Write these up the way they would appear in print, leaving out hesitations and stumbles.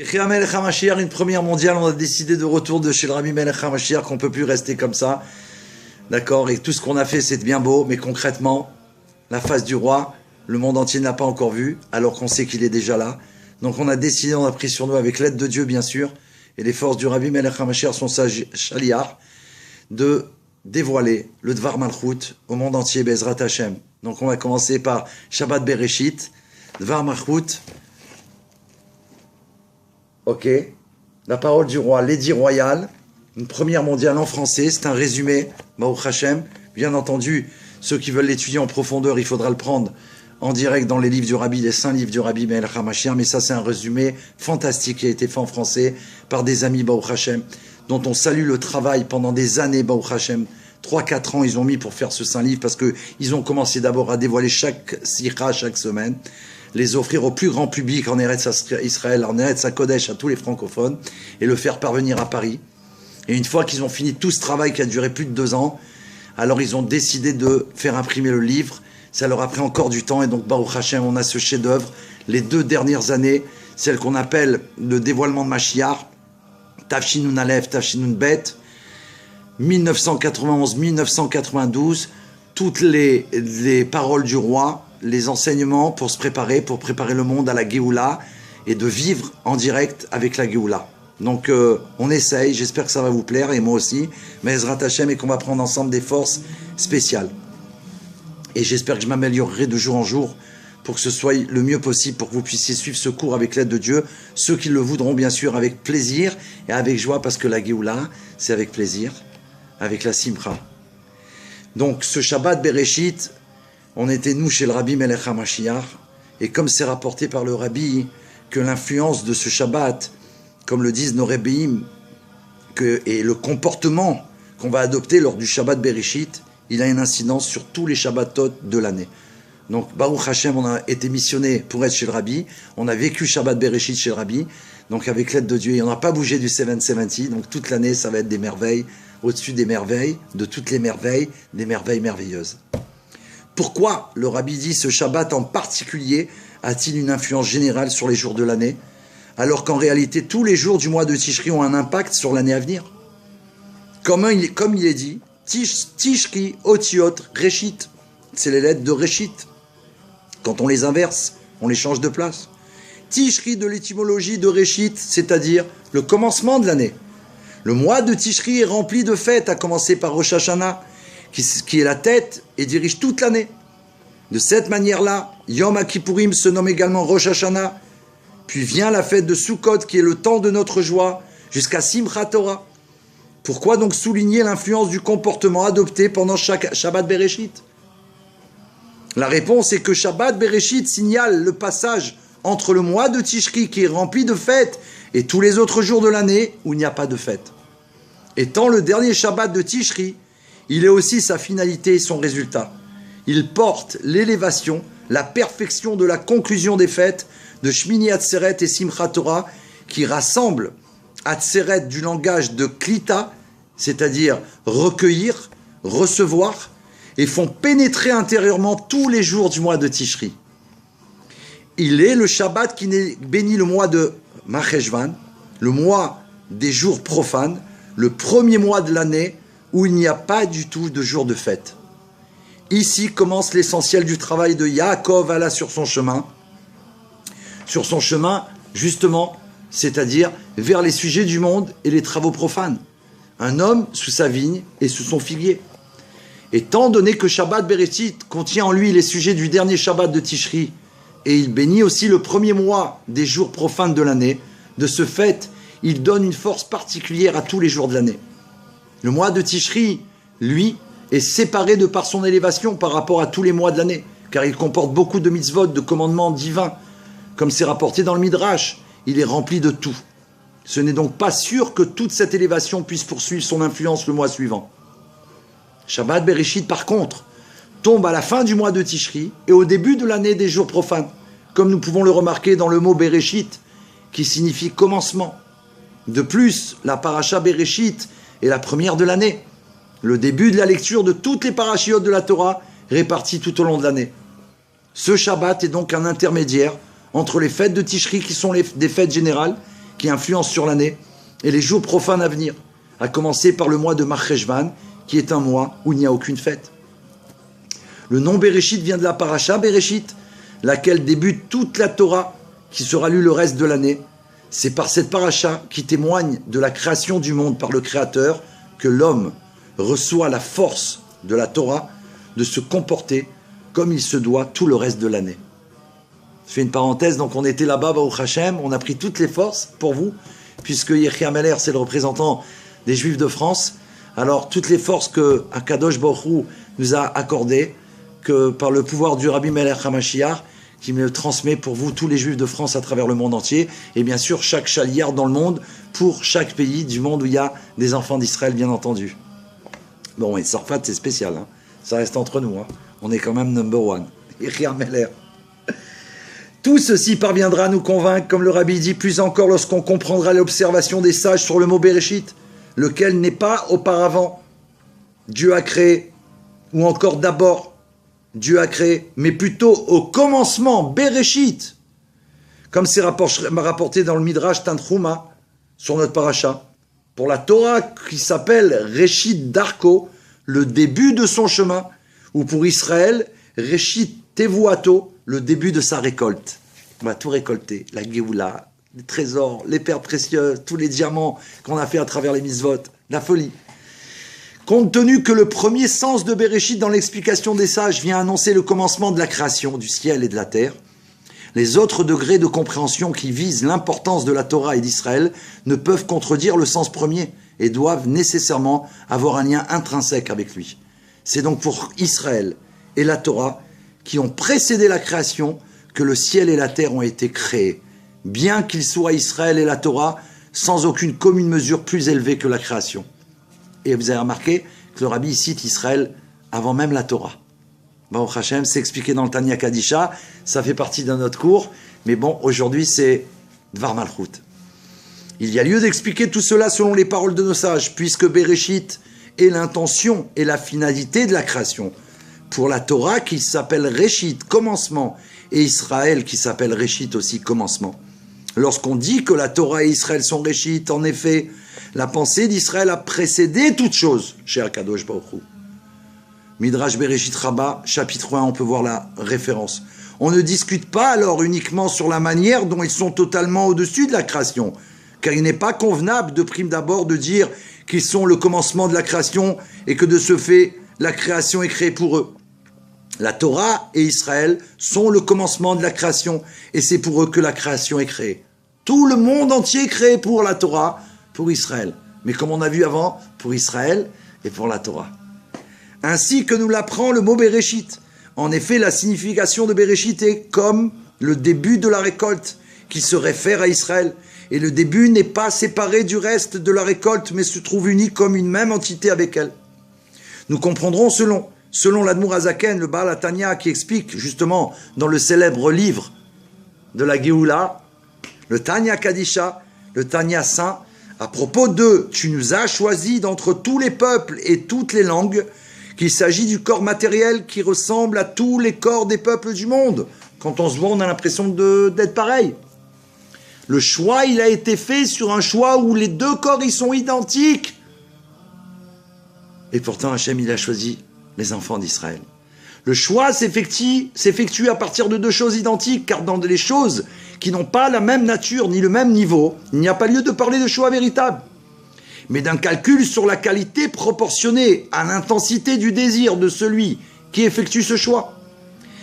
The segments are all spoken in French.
Yechia Melech HaMashiach, une première mondiale, on a décidé de retour de chez le Rabbi Melech HaMashiach, qu'on ne peut plus rester comme ça. D'accord? Et tout ce qu'on a fait, c'est bien beau, mais concrètement, la face du roi, le monde entier n'a pas encore vu, alors qu'on sait qu'il est déjà là. Donc on a décidé, on a pris sur nous, avec l'aide de Dieu bien sûr, et les forces du Rabbi Melech HaMashiach, son sage Shaliach, de dévoiler le Dvar Malchut au monde entier, Bezrat Hashem. Donc on va commencer par Shabbat Bereshit, Dvar Malchut. Ok, la parole du roi, l'édit royal, une première mondiale en français, c'est un résumé, Baruch Hashem. Bien entendu, ceux qui veulent l'étudier en profondeur, il faudra le prendre en direct dans les livres du Rabbi, les 5 livres du Rabbi Melech HaMashiach, mais ça c'est un résumé fantastique qui a été fait en français par des amis Baruch Hashem, dont on salue le travail pendant des années Baruch Hashem. 3-4 ans ils ont mis pour faire ce saint livre, parce qu'ils ont commencé d'abord à dévoiler chaque sikha, chaque semaine, les offrir au plus grand public en Eretz Israël, en Eretz HaKodesh, à tous les francophones, et le faire parvenir à Paris. Et une fois qu'ils ont fini tout ce travail qui a duré plus de 2 ans, alors ils ont décidé de faire imprimer le livre. Ça leur a pris encore du temps, et donc Baruch Hashem, on a ce chef-d'œuvre. Les 2 dernières années, celle qu'on appelle le dévoilement de Mashiach, Tafshinun Aleph, Tafshinun Bet, 1991-1992, toutes les paroles du roi, les enseignements pour se préparer, pour préparer le monde à la Géoula et de vivre en direct avec la Géoula. Donc on essaye, j'espère que ça va vous plaire, et moi aussi, mais Ezrat Hashem, et qu'on va prendre ensemble des forces spéciales. Et j'espère que je m'améliorerai de jour en jour pour que ce soit le mieux possible, pour que vous puissiez suivre ce cours avec l'aide de Dieu, ceux qui le voudront bien sûr avec plaisir et avec joie, parce que la Géoula, c'est avec plaisir, avec la Simcha. Donc ce Shabbat Bereshit, on était nous chez le Rabbi Melech HaMashiach, et comme c'est rapporté par le Rabbi que l'influence de ce Shabbat, comme le disent nos Rebbeim, et le comportement qu'on va adopter lors du Shabbat Bereshit, il a une incidence sur tous les Shabbatot de l'année. Donc Baruch Hashem, on a été missionné pour être chez le Rabbi, on a vécu Shabbat Bereshit chez le Rabbi, donc avec l'aide de Dieu, et on n'a pas bougé du 770, donc toute l'année ça va être des merveilles, au-dessus des merveilles, de toutes les merveilles, des merveilles merveilleuses. Pourquoi le Rabbi dit ce Shabbat en particulier a-t-il une influence générale sur les jours de l'année, alors qu'en réalité tous les jours du mois de Tishri ont un impact sur l'année à venir? Comme il est dit, Tishri, Otiot, Réchit, c'est les lettres de Réchit. Quand on les inverse, on les change de place. Tishri de l'étymologie de Réchit, c'est-à-dire le commencement de l'année. Le mois de Tishri est rempli de fêtes, à commencer par Rosh Hashanah, qui est la tête et dirige toute l'année. De cette manière-là, Yom HaKippurim se nomme également Rosh Hashanah, puis vient la fête de Sukkot, qui est le temps de notre joie, jusqu'à Simchat Torah. Pourquoi donc souligner l'influence du comportement adopté pendant chaque Shabbat Bereshit? La réponse est que Shabbat Bereshit signale le passage entre le mois de Tishri, qui est rempli de fêtes, et tous les autres jours de l'année où il n'y a pas de fête. Étant le dernier Shabbat de Tishri, il est aussi sa finalité et son résultat. Il porte l'élévation, la perfection de la conclusion des fêtes de Shmini Atzeret et Simchat Torah, qui rassemblent Atzeret du langage de Klita, c'est-à-dire recueillir, recevoir, et font pénétrer intérieurement tous les jours du mois de Tishri. Il est le Shabbat qui bénit le mois de Marcheshvan, le mois des jours profanes, le premier mois de l'année où il n'y a pas du tout de jour de fête. Ici commence l'essentiel du travail de Yaakov Allah sur son chemin justement, c'est-à-dire vers les sujets du monde et les travaux profanes. Un homme sous sa vigne et sous son figuier. Étant donné que Shabbat Bereshit contient en lui les sujets du dernier Shabbat de Tishri, et il bénit aussi le premier mois des jours profanes de l'année, de ce fait, il donne une force particulière à tous les jours de l'année. Le mois de Tishri, lui, est séparé de par son élévation par rapport à tous les mois de l'année, car il comporte beaucoup de mitzvot, de commandements divins. Comme c'est rapporté dans le Midrash, il est rempli de tout. Ce n'est donc pas sûr que toute cette élévation puisse poursuivre son influence le mois suivant. Shabbat Bereshit, par contre, tombe à la fin du mois de Tishri et au début de l'année des jours profanes, comme nous pouvons le remarquer dans le mot Bereshit, qui signifie commencement. De plus, la paracha Bereshit est la première de l'année, le début de la lecture de toutes les parachiotes de la Torah réparties tout au long de l'année. Ce Shabbat est donc un intermédiaire entre les fêtes de Tishri, qui sont des fêtes générales, qui influencent sur l'année et les jours profanes à venir, à commencer par le mois de Marcheshvan, qui est un mois où il n'y a aucune fête. Le nom Bereshit vient de la paracha Bereshit, laquelle débute toute la Torah, qui sera lue le reste de l'année. C'est par cette paracha qui témoigne de la création du monde par le Créateur que l'homme reçoit la force de la Torah de se comporter comme il se doit tout le reste de l'année. Je fais une parenthèse, donc on était là-bas, Baruch Hashem, on a pris toutes les forces pour vous, puisque Yechiel Meller, c'est le représentant des Juifs de France. Alors, toutes les forces que Akadosh Baruch Hu nous a accordées, que par le pouvoir du Rabbi Meller HaMashiach, qui me transmet pour vous, tous les Juifs de France à travers le monde entier, et bien sûr, chaque chaliard dans le monde, pour chaque pays du monde où il y a des enfants d'Israël, bien entendu. Bon, et Sarfat, c'est spécial, hein. Ça reste entre nous, hein. On est quand même number one. Yechiel Meller. Tout ceci parviendra à nous convaincre, comme le Rabbi dit, plus encore lorsqu'on comprendra l'observation des sages sur le mot Bereshit, lequel n'est pas auparavant Dieu a créé, ou encore d'abord Dieu a créé, mais plutôt au commencement, Bereshit, comme c'est rapporté dans le Midrash Tanchuma, sur notre paracha, pour la Torah qui s'appelle Reshit Darko, le début de son chemin, ou pour Israël, Reshit Tevuato, le début de sa récolte. On va tout récolter, la Géoula, les trésors, les perles précieuses, tous les diamants qu'on a fait à travers les mitzvot, la folie. Compte tenu que le premier sens de Bereshit dans l'explication des sages vient annoncer le commencement de la création du ciel et de la terre, les autres degrés de compréhension qui visent l'importance de la Torah et d'Israël ne peuvent contredire le sens premier et doivent nécessairement avoir un lien intrinsèque avec lui. C'est donc pour Israël et la Torah qui ont précédé la création que le ciel et la terre ont été créés, bien qu'ils soient Israël et la Torah sans aucune commune mesure plus élevée que la création. Et vous avez remarqué que le Rabbi cite Israël avant même la Torah. Baruch Hashem, c'est expliqué dans le Tanya Kadisha, ça fait partie d'un autre cours, mais bon, aujourd'hui c'est Dvar Malchut. Il y a lieu d'expliquer tout cela selon les paroles de nos sages, puisque Bereshit est l'intention et la finalité de la création. Pour la Torah qui s'appelle Réchit, commencement, et Israël qui s'appelle Réchit aussi, commencement. Lorsqu'on dit que la Torah et Israël sont Réchit, en effet, la pensée d'Israël a précédé toute chose chez Akadosh Baruch Hu. Midrash Bereshit Rabbah, chapitre 1, on peut voir la référence. On ne discute pas alors uniquement sur la manière dont ils sont totalement au-dessus de la création, car il n'est pas convenable de prime d'abord de dire qu'ils sont le commencement de la création et que de ce fait, la création est créée pour eux. La Torah et Israël sont le commencement de la création et c'est pour eux que la création est créée. Tout le monde entier est créé pour la Torah, pour Israël. Mais comme on a vu avant, pour Israël et pour la Torah. Ainsi que nous l'apprend le mot Bereshit. En effet, la signification de Bereshit est comme le début de la récolte qui se réfère à Israël. Et le début n'est pas séparé du reste de la récolte, mais se trouve uni comme une même entité avec elle. Nous comprendrons selon l'Admour Hazaken, le Baal HaTanya, qui explique justement dans le célèbre livre de la Géoula, le Tanya Kadisha, le Tanya Saint, à propos de « Tu nous as choisis d'entre tous les peuples et toutes les langues », qu'il s'agit du corps matériel qui ressemble à tous les corps des peuples du monde. Quand on se voit, on a l'impression d'être pareil. Le choix, il a été fait sur un choix où les deux corps, ils sont identiques. Et pourtant, Hachem, il a choisi les enfants d'Israël. Le choix s'effectue à partir de deux choses identiques, car dans les choses qui n'ont pas la même nature ni le même niveau, il n'y a pas lieu de parler de choix véritable, mais d'un calcul sur la qualité proportionnée à l'intensité du désir de celui qui effectue ce choix.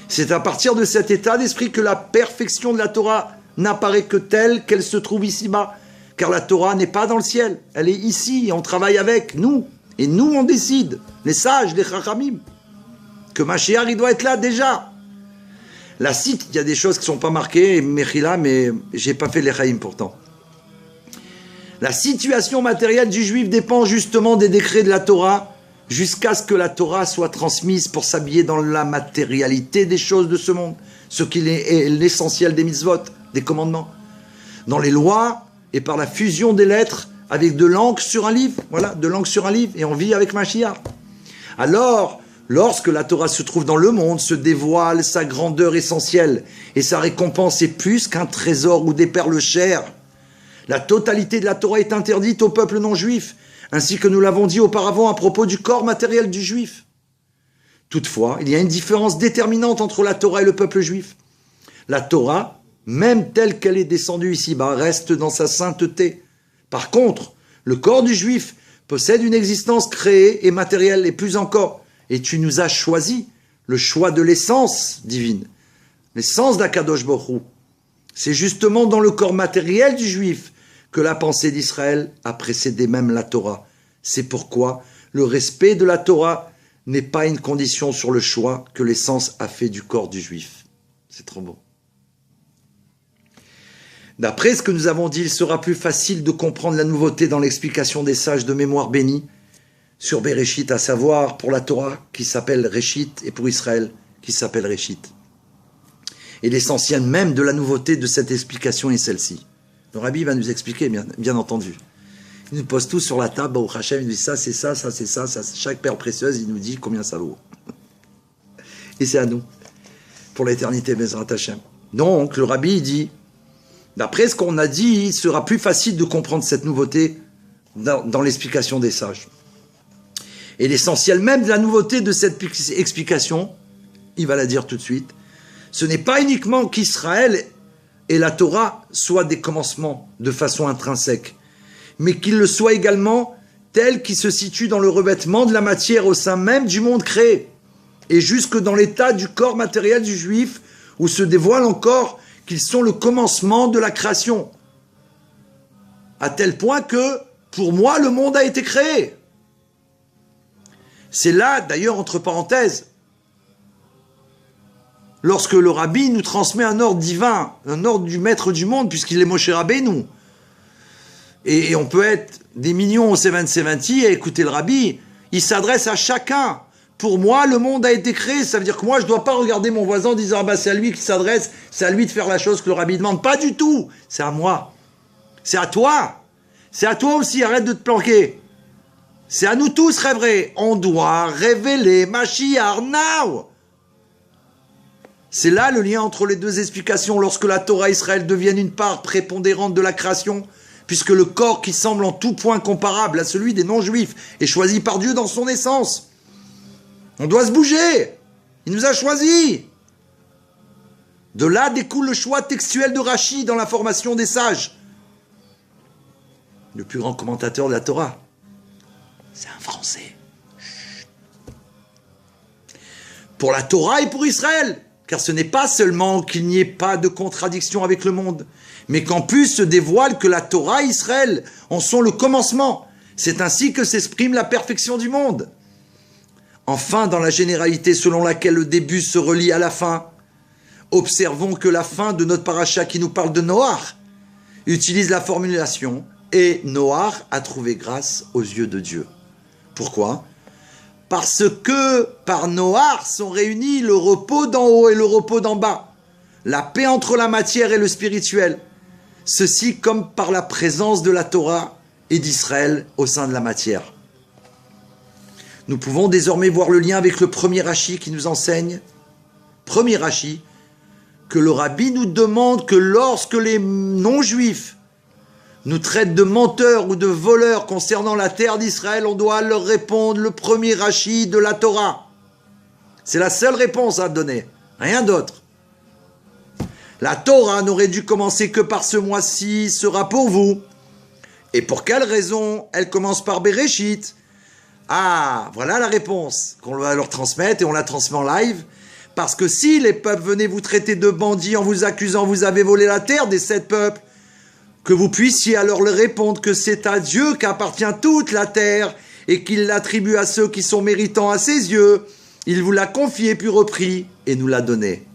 C'est à partir de cet état d'esprit que la perfection de la Torah n'apparaît que telle qu'elle se trouve ici-bas, car la Torah n'est pas dans le ciel, elle est ici, et on travaille avec nous, et nous on décide, les sages, les chachamim, que Mashiach, il doit être là déjà. La cite, il y a des choses qui ne sont pas marquées, Mechila, mais j'ai pas fait les chaïm pourtant. La situation matérielle du juif dépend justement des décrets de la Torah, jusqu'à ce que la Torah soit transmise pour s'habiller dans la matérialité des choses de ce monde, ce qui est l'essentiel des mitzvot, des commandements. Dans les lois et par la fusion des lettres avec de l'encre sur un livre, voilà, de l'encre sur un livre, et on vit avec Mashiach. Alors, lorsque la Torah se trouve dans le monde, se dévoile sa grandeur essentielle, et sa récompense est plus qu'un trésor ou des perles chères. La totalité de la Torah est interdite au peuple non juif, ainsi que nous l'avons dit auparavant à propos du corps matériel du juif. Toutefois, il y a une différence déterminante entre la Torah et le peuple juif. La Torah, même telle qu'elle est descendue ici-bas, reste dans sa sainteté. Par contre, le corps du juif possède une existence créée et matérielle, et plus encore. Et tu nous as choisi le choix de l'essence divine, l'essence d'Akadosh Baruch Hu. C'est justement dans le corps matériel du juif que la pensée d'Israël a précédé même la Torah. C'est pourquoi le respect de la Torah n'est pas une condition sur le choix que l'essence a fait du corps du juif. C'est trop beau. D'après ce que nous avons dit, il sera plus facile de comprendre la nouveauté dans l'explication des sages de mémoire bénie sur Bereshit, à savoir pour la Torah qui s'appelle Réchit et pour Israël qui s'appelle Réchit. Et l'essentiel même de la nouveauté de cette explication est celle-ci. Le Rabbi va nous expliquer, bien entendu. Il nous pose tout sur la table, Baruch Hashem, il nous dit ça, c'est ça, ça, c'est ça, ça. Chaque perle précieuse, il nous dit combien ça vaut. Et c'est à nous, pour l'éternité, Bezrat Hashem. Donc, le Rabbi, il dit, d'après ce qu'on a dit, il sera plus facile de comprendre cette nouveauté dans l'explication des sages. Et l'essentiel même de la nouveauté de cette explication, il va la dire tout de suite, ce n'est pas uniquement qu'Israël et la Torah soient des commencements de façon intrinsèque, mais qu'ils le soient également tels qui se situent dans le revêtement de la matière au sein même du monde créé, et jusque dans l'état du corps matériel du juif, où se dévoile encore qu'ils sont le commencement de la création, à tel point que, pour moi, le monde a été créé. C'est là, d'ailleurs, entre parenthèses, lorsque le Rabbi nous transmet un ordre divin, un ordre du maître du monde, puisqu'il est Moshe Rabbeinu. Et on peut être des millions au 770 et écouter le Rabbi, il s'adresse à chacun. Pour moi, le monde a été créé, ça veut dire que moi, je ne dois pas regarder mon voisin en disant « Ah bah c'est à lui qui s'adresse, c'est à lui de faire la chose que le Rabbi demande ». Pas du tout, c'est à moi. C'est à toi. C'est à toi aussi, arrête de te planquer. C'est à nous tous, rêver. On doit révéler Mashiach now. C'est là le lien entre les deux explications, lorsque la Torah Israël devienne une part prépondérante de la création, puisque le corps qui semble en tout point comparable à celui des non-juifs est choisi par Dieu dans son essence. On doit se bouger. Il nous a choisis. De là découle le choix textuel de Rashi dans la formation des sages. Le plus grand commentateur de la Torah, c'est un Français. Chut. Pour la Torah et pour Israël, car ce n'est pas seulement qu'il n'y ait pas de contradiction avec le monde, mais qu'en plus se dévoile que la Torah et Israël en sont le commencement. C'est ainsi que s'exprime la perfection du monde. Enfin, dans la généralité selon laquelle le début se relie à la fin, observons que la fin de notre paracha qui nous parle de Noach utilise la formulation « Et Noach a trouvé grâce aux yeux de Dieu ». Pourquoi ? Parce que par Noach sont réunis le repos d'en haut et le repos d'en bas, la paix entre la matière et le spirituel, ceci comme par la présence de la Torah et d'Israël au sein de la matière. Nous pouvons désormais voir le lien avec le premier Rashi qui nous enseigne, premier Rashi, que le Rabbi nous demande que lorsque les non-juifs nous traitent de menteurs ou de voleurs concernant la terre d'Israël, on doit leur répondre le premier Rashi de la Torah. C'est la seule réponse à donner, rien d'autre. La Torah n'aurait dû commencer que par ce mois-ci sera pour vous. Et pour quelle raison elle commence par Bereshit? Ah, voilà la réponse qu'on va leur transmettre et on la transmet en live. Parce que si les peuples venaient vous traiter de bandits en vous accusant vous avez volé la terre des 7 peuples, que vous puissiez alors leur répondre que c'est à Dieu qu'appartient toute la terre et qu'il l'attribue à ceux qui sont méritants à ses yeux. Il vous l'a confié puis repris et nous l'a donné.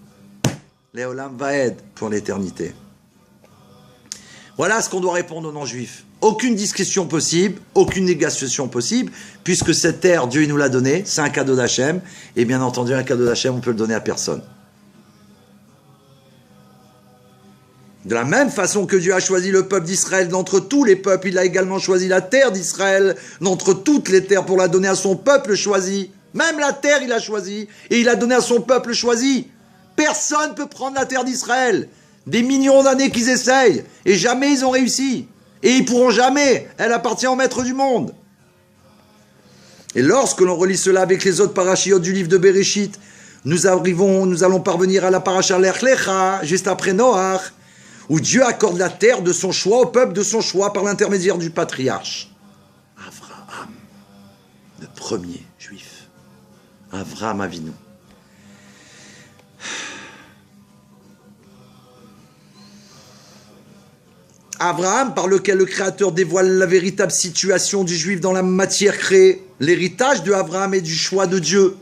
Léolam Vaed pour l'éternité. Voilà ce qu'on doit répondre aux non-juifs. Aucune discussion possible, aucune négociation possible, puisque cette terre, Dieu nous l'a donnée, c'est un cadeau d'Hachem, et bien entendu, un cadeau d'Hachem, on peut le donner à personne. De la même façon que Dieu a choisi le peuple d'Israël d'entre tous les peuples, il a également choisi la terre d'Israël d'entre toutes les terres pour la donner à son peuple choisi. Même la terre, il a choisi, et il a donné à son peuple choisi. Personne ne peut prendre la terre d'Israël. Des millions d'années qu'ils essayent, et jamais ils ont réussi. Et ils pourront jamais. Elle appartient au maître du monde. Et lorsque l'on relit cela avec les autres parachiotes du livre de Bereshit, nous allons parvenir à la paracha Lech Lecha, juste après Noach, où Dieu accorde la terre de son choix au peuple de son choix par l'intermédiaire du patriarche Avraham, le premier juif. Avraham Avinu. Abraham, par lequel le Créateur dévoile la véritable situation du Juif dans la matière créée, l'héritage de Abraham et du choix de Dieu.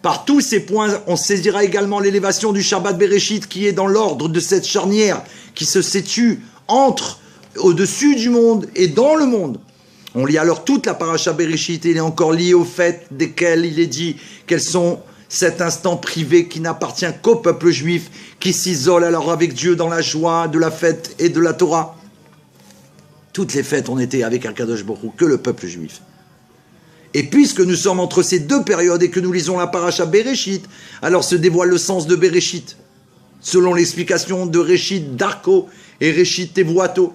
Par tous ces points, on saisira également l'élévation du Shabbat Bereshit qui est dans l'ordre de cette charnière qui se situe au-dessus du monde et dans le monde. On lit alors toute la paracha Bereshit et il est encore lié au fait desquels il est dit qu'elles sont cet instant privé qui n'appartient qu'au peuple juif qui s'isole alors avec Dieu dans la joie de la fête et de la Torah. Toutes les fêtes ont été avec Akadosh Baruch Hu, que le peuple juif. Et puisque nous sommes entre ces deux périodes et que nous lisons la paracha Bereshit, alors se dévoile le sens de Bereshit, selon l'explication de Réchit Darko et Réchit Tevuato,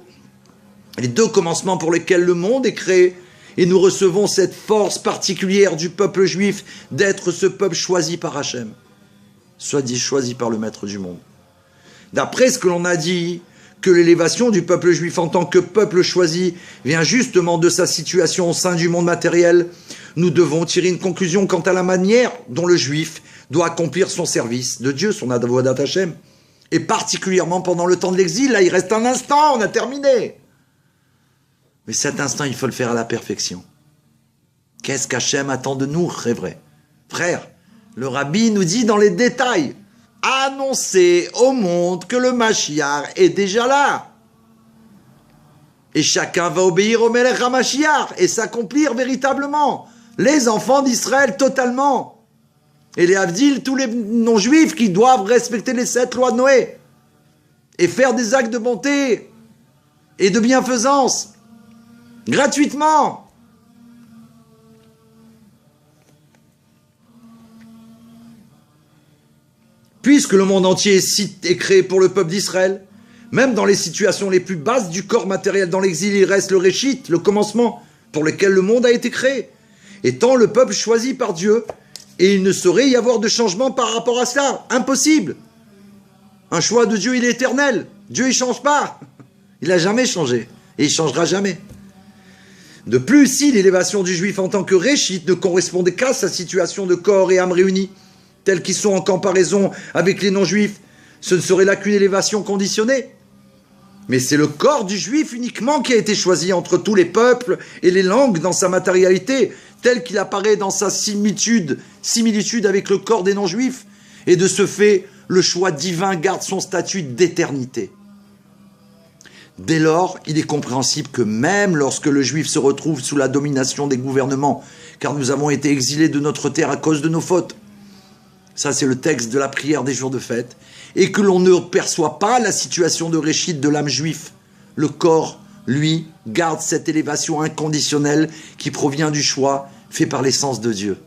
les deux commencements pour lesquels le monde est créé. Et nous recevons cette force particulière du peuple juif d'être ce peuple choisi par Hachem, soit dit choisi par le maître du monde. D'après ce que l'on a dit, que l'élévation du peuple juif en tant que peuple choisi vient justement de sa situation au sein du monde matériel, nous devons tirer une conclusion quant à la manière dont le juif doit accomplir son service de Dieu, son avodat Hachem. Et particulièrement pendant le temps de l'exil, là il reste un instant, on a terminé. Mais cet instant, il faut le faire à la perfection. Qu'est-ce qu'Hachem attend de nous, c'est vrai. Frère, le rabbi nous dit dans les détails, annoncer au monde que le Mashiach est déjà là. Et chacun va obéir au Melech HaMashiach et s'accomplir véritablement. Les enfants d'Israël totalement. Et les Havdil, tous les non-juifs qui doivent respecter les 7 lois de Noé. Et faire des actes de bonté et de bienfaisance. Gratuitement. Puisque le monde entier est créé pour le peuple d'Israël, même dans les situations les plus basses du corps matériel dans l'exil, il reste le Réchit, le commencement, pour lequel le monde a été créé, étant le peuple choisi par Dieu, et il ne saurait y avoir de changement par rapport à cela. Impossible. Un choix de Dieu, il est éternel. Dieu, il ne change pas. Il n'a jamais changé, et il ne changera jamais. De plus, si l'élévation du juif en tant que Réchit ne correspondait qu'à sa situation de corps et âme réunis, tels qu'ils sont en comparaison avec les non-juifs, ce ne serait là qu'une élévation conditionnée. Mais c'est le corps du juif uniquement qui a été choisi entre tous les peuples et les langues dans sa matérialité, tel qu'il apparaît dans sa similitude avec le corps des non-juifs. Et de ce fait, le choix divin garde son statut d'éternité. Dès lors, il est compréhensible que même lorsque le juif se retrouve sous la domination des gouvernements, car nous avons été exilés de notre terre à cause de nos fautes, ça c'est le texte de la prière des jours de fête, et que l'on ne perçoit pas la situation de Réchit de l'âme juif, le corps, lui, garde cette élévation inconditionnelle qui provient du choix fait par l'essence de Dieu.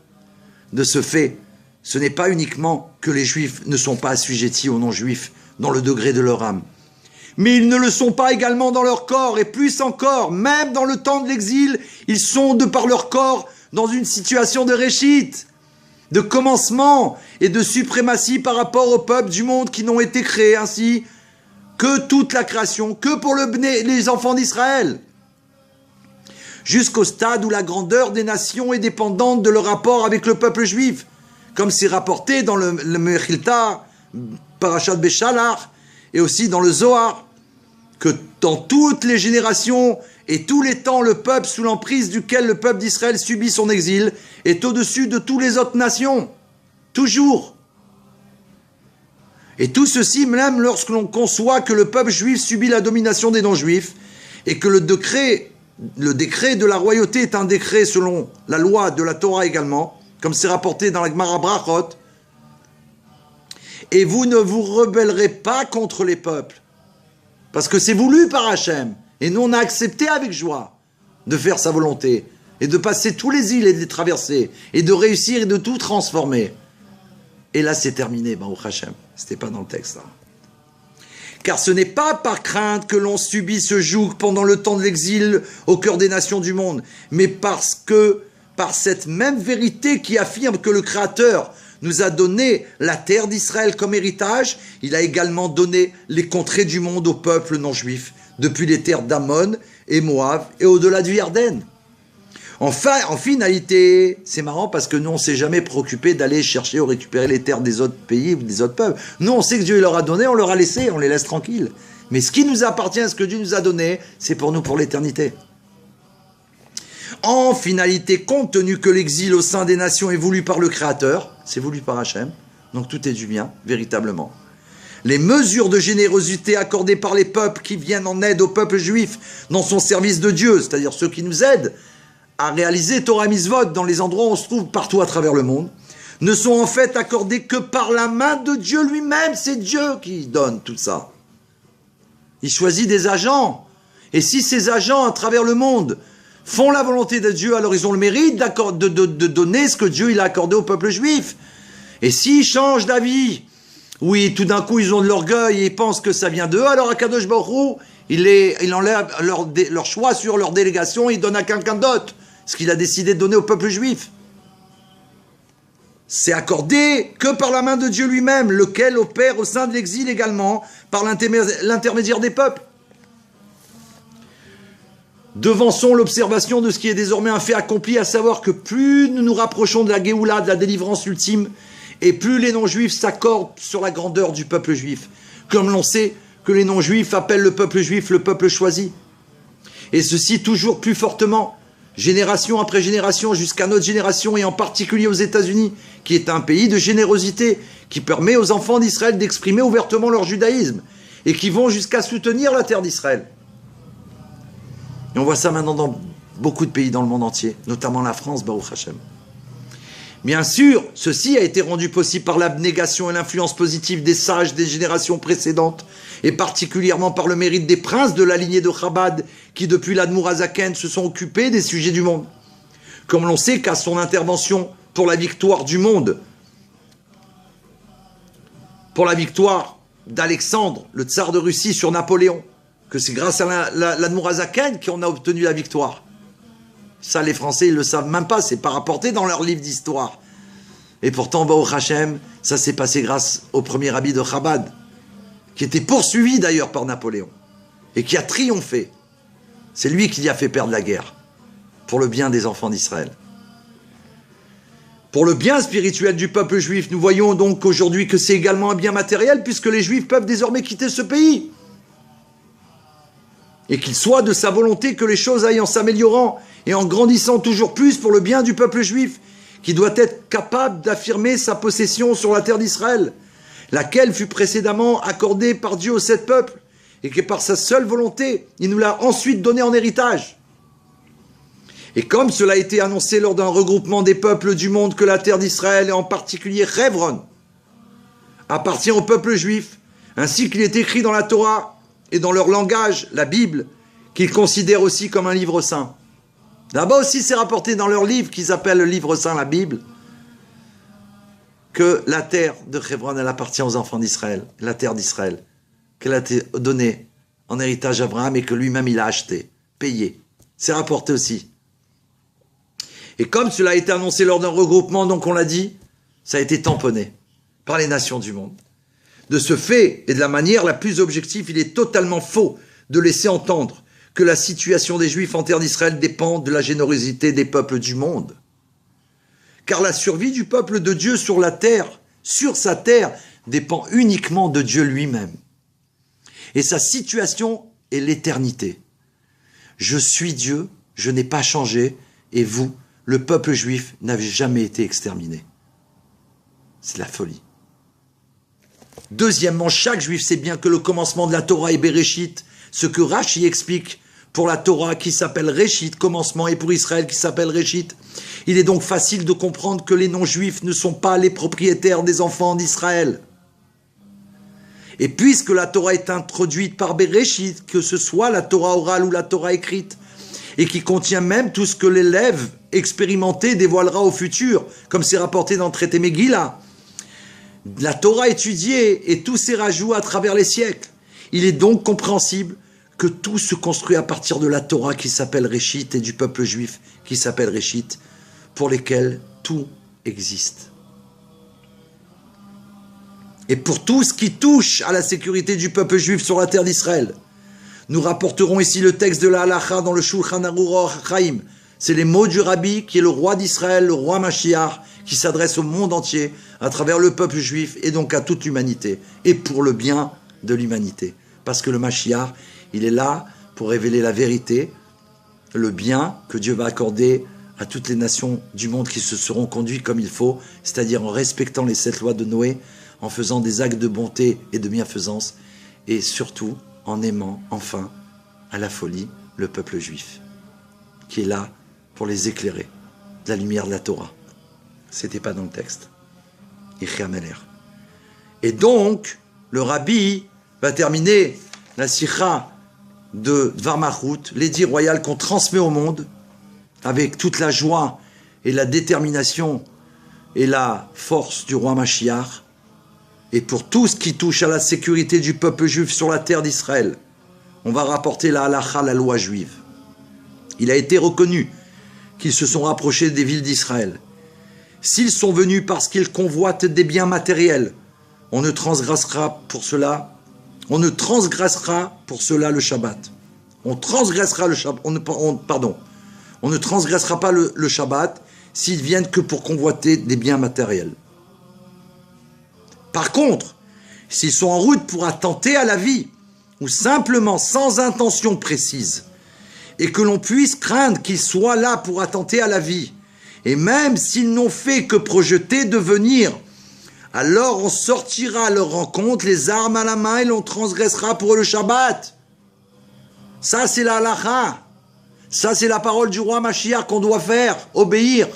De ce fait, ce n'est pas uniquement que les juifs ne sont pas assujettis aux non-juifs dans le degré de leur âme, mais ils ne le sont pas également dans leur corps, et plus encore, même dans le temps de l'exil, ils sont, de par leur corps, dans une situation de Réchit, de commencement et de suprématie par rapport aux peuples du monde qui n'ont été créés ainsi que toute la création, que pour les enfants d'Israël. Jusqu'au stade où la grandeur des nations est dépendante de leur rapport avec le peuple juif, comme c'est rapporté dans le Mechilta, Parashat Beshalach, et aussi dans le Zohar, que dans toutes les générations et tous les temps, le peuple sous l'emprise duquel le peuple d'Israël subit son exil est au-dessus de toutes les autres nations. Toujours. Et tout ceci, même lorsque l'on conçoit que le peuple juif subit la domination des non-juifs et que le décret de la royauté est un décret selon la loi de la Torah également, comme c'est rapporté dans la Gemara Brachot, et vous ne vous rebellerez pas contre les peuples, parce que c'est voulu par Hachem, et nous on a accepté avec joie de faire sa volonté, et de passer tous les îles et de les traverser, et de réussir et de tout transformer. Et là c'est terminé, Baruch Hachem. C'était pas dans le texte. Hein. Car ce n'est pas par crainte que l'on subit ce joug pendant le temps de l'exil au cœur des nations du monde, mais parce que, par cette même vérité qui affirme que le Créateur nous a donné la terre d'Israël comme héritage, il a également donné les contrées du monde aux peuples non juifs, depuis les terres d'Ammon et Moab et au-delà du Yarden. Enfin, en finalité, c'est marrant parce que nous, on ne s'est jamais préoccupé d'aller chercher ou récupérer les terres des autres pays ou des autres peuples. Nous, on sait que Dieu leur a donné, on leur a laissé, on les laisse tranquilles. Mais ce qui nous appartient, ce que Dieu nous a donné, c'est pour nous, pour l'éternité. En finalité, compte tenu que l'exil au sein des nations est voulu par le Créateur, c'est voulu par Hachem, donc tout est du bien, véritablement. Les mesures de générosité accordées par les peuples qui viennent en aide au peuple juif dans son service de Dieu, c'est-à-dire ceux qui nous aident à réaliser Torah Mitzvot dans les endroits où on se trouve partout à travers le monde, ne sont en fait accordés que par la main de Dieu lui-même. C'est Dieu qui donne tout ça. Il choisit des agents. Et si ces agents à travers le monde font la volonté de Dieu, alors ils ont le mérite de donner ce que Dieu il a accordé au peuple juif. Et s'ils changent d'avis, oui, tout d'un coup ils ont de l'orgueil et ils pensent que ça vient d'eux, alors Akadosh Baruch Hu, il enlève leur choix sur leur délégation, il donne à quelqu'un d'autre ce qu'il a décidé de donner au peuple juif. C'est accordé que par la main de Dieu lui-même, lequel opère au sein de l'exil également, par l'intermédiaire des peuples. Devançons l'observation de ce qui est désormais un fait accompli, à savoir que plus nous nous rapprochons de la Géoula, de la délivrance ultime, et plus les non-juifs s'accordent sur la grandeur du peuple juif. Comme l'on sait que les non-juifs appellent le peuple juif le peuple choisi. Et ceci toujours plus fortement, génération après génération, jusqu'à notre génération, et en particulier aux États-Unis, qui est un pays de générosité, qui permet aux enfants d'Israël d'exprimer ouvertement leur judaïsme, et qui vont jusqu'à soutenir la terre d'Israël. Et on voit ça maintenant dans beaucoup de pays dans le monde entier, notamment la France, Baruch Hashem. Bien sûr, ceci a été rendu possible par l'abnégation et l'influence positive des sages des générations précédentes, et particulièrement par le mérite des princes de la lignée de Chabad, qui depuis l'Admour Hazaken se sont occupés des sujets du monde. Comme l'on sait qu'à son intervention pour la victoire du monde, pour la victoire d'Alexandre, le tsar de Russie, sur Napoléon, que c'est grâce à l'Admour Hazaken qu'on a obtenu la victoire. Ça, les Français, ils ne le savent même pas, c'est pas rapporté dans leur livre d'histoire. Et pourtant, Baruch Hashem, ça s'est passé grâce au premier rabbi de Chabad, qui était poursuivi d'ailleurs par Napoléon, et qui a triomphé. C'est lui qui y a fait perdre la guerre, pour le bien des enfants d'Israël. Pour le bien spirituel du peuple juif, nous voyons donc aujourd'hui que c'est également un bien matériel, puisque les Juifs peuvent désormais quitter ce pays. Et qu'il soit de sa volonté que les choses aillent en s'améliorant et en grandissant toujours plus pour le bien du peuple juif, qui doit être capable d'affirmer sa possession sur la terre d'Israël, laquelle fut précédemment accordée par Dieu aux 7 peuples, et que par sa seule volonté, il nous l'a ensuite donnée en héritage. Et comme cela a été annoncé lors d'un regroupement des peuples du monde, que la terre d'Israël, et en particulier Hebron, appartient au peuple juif, ainsi qu'il est écrit dans la Torah, et dans leur langage, la Bible, qu'ils considèrent aussi comme un livre saint. Là-bas aussi, c'est rapporté dans leur livre, qu'ils appellent le livre saint, la Bible, que la terre de Hebron, elle appartient aux enfants d'Israël, la terre d'Israël, qu'elle a été donnée en héritage à Abraham et que lui-même il a acheté, payé. C'est rapporté aussi. Et comme cela a été annoncé lors d'un regroupement, donc on l'a dit, ça a été tamponné par les nations du monde. De ce fait, et de la manière la plus objective, il est totalement faux de laisser entendre que la situation des Juifs en terre d'Israël dépend de la générosité des peuples du monde. Car la survie du peuple de Dieu sur la terre, sur sa terre, dépend uniquement de Dieu lui-même. Et sa situation est l'éternité. Je suis Dieu, je n'ai pas changé, et vous, le peuple juif, n'avez jamais été exterminé. C'est la folie. Deuxièmement, chaque juif sait bien que le commencement de la Torah est Bereshit, ce que Rashi explique pour la Torah qui s'appelle Réchit, commencement, et pour Israël qui s'appelle Réchit. Il est donc facile de comprendre que les non-juifs ne sont pas les propriétaires des enfants d'Israël. Et puisque la Torah est introduite par Bereshit, que ce soit la Torah orale ou la Torah écrite, et qui contient même tout ce que l'élève expérimenté dévoilera au futur, comme c'est rapporté dans le traité Megillah, la Torah étudiée et tous ses rajouts à travers les siècles, Il est donc compréhensible que tout se construit à partir de la Torah qui s'appelle Réchit et du peuple juif qui s'appelle Réchit, pour lesquels tout existe. Et pour tout ce qui touche à la sécurité du peuple juif sur la terre d'Israël, nous rapporterons ici le texte de la Halacha dans le Shulchan Aruch Orach Chaim. C'est les mots du Rabbi qui est le roi d'Israël, le roi Mashiach, qui s'adresse au monde entier à travers le peuple juif et donc à toute l'humanité, et pour le bien de l'humanité. Parce que le Mashiach, il est là pour révéler la vérité, le bien que Dieu va accorder à toutes les nations du monde qui se seront conduites comme il faut, c'est-à-dire en respectant les 7 lois de Noé, en faisant des actes de bonté et de bienfaisance, et surtout en aimant enfin à la folie le peuple juif, qui est là pour les éclairer de la lumière de la Torah. C'était pas dans le texte. Et donc, le Rabbi va terminer la sikha de Dvar Malchut, l'édit royal qu'on transmet au monde, avec toute la joie et la détermination et la force du roi Mashiach, et pour tout ce qui touche à la sécurité du peuple juif sur la terre d'Israël, on va rapporter la halacha, la loi juive. Il a été reconnu qu'ils se sont rapprochés des villes d'Israël. S'ils sont venus parce qu'ils convoitent des biens matériels, on ne transgressera pour cela le Shabbat. On transgressera le Shabbat. On ne transgressera pas le Shabbat s'ils viennent que pour convoiter des biens matériels. Par contre, s'ils sont en route pour attenter à la vie, ou simplement sans intention précise, et que l'on puisse craindre qu'ils soient là pour attenter à la vie, et même s'ils n'ont fait que projeter de venir, alors on sortira à leur rencontre, les armes à la main, et l'on transgressera pour eux le Shabbat. Ça, c'est la halacha. Ça, c'est la parole du roi Mashiach qu'on doit faire, obéir.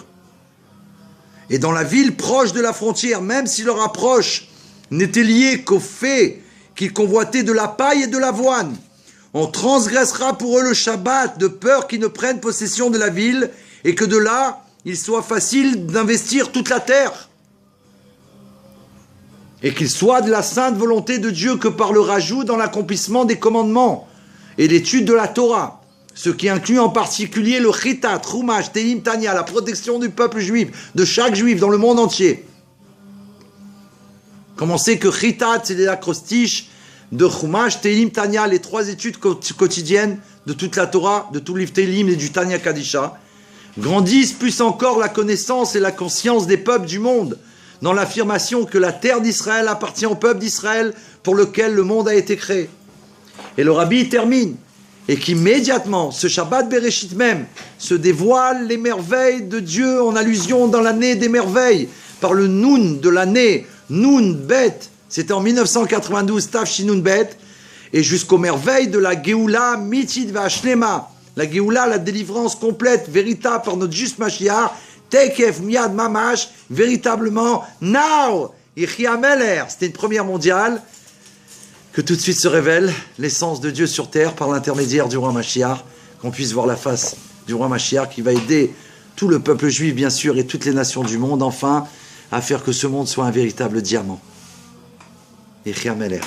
Et dans la ville proche de la frontière, même si leur approche n'était liée qu'au fait qu'ils convoitaient de la paille et de l'avoine, on transgressera pour eux le Shabbat, de peur qu'ils ne prennent possession de la ville et que de là, il soit facile d'investir toute la terre. Et qu'il soit de la sainte volonté de Dieu que par le rajout dans l'accomplissement des commandements et l'étude de la Torah, ce qui inclut en particulier le Chitat, Chumash, Tehillim, Tanya, la protection du peuple juif, de chaque juif dans le monde entier. Comme on sait que Chitat, c'est l'acrostiche de Chumash, Tehillim, Tanya, les 3 études quotidiennes de toute la Torah, de tout le livre Tehillim et du Tanya Kadisha, grandissent plus encore la connaissance et la conscience des peuples du monde, dans l'affirmation que la terre d'Israël appartient au peuple d'Israël pour lequel le monde a été créé. Et le Rabbi termine, et qu'immédiatement, ce Shabbat Bereshit même, se dévoilent les merveilles de Dieu en allusion dans l'année des merveilles, par le Nun de l'année, Nun Bet, c'était en 1992, Tafshin Nun Bet, et jusqu'aux merveilles de la Géoula Mitid Vashlema, la Géoula, la délivrance complète, véritable par notre juste Mashiach, Tekef Miad Mamash, véritablement, now, Ichia Meler, c'était une première mondiale, que tout de suite se révèle l'essence de Dieu sur terre par l'intermédiaire du roi Mashiach, qu'on puisse voir la face du roi Mashiach qui va aider tout le peuple juif, bien sûr, et toutes les nations du monde, enfin, à faire que ce monde soit un véritable diamant. Ichia Meler.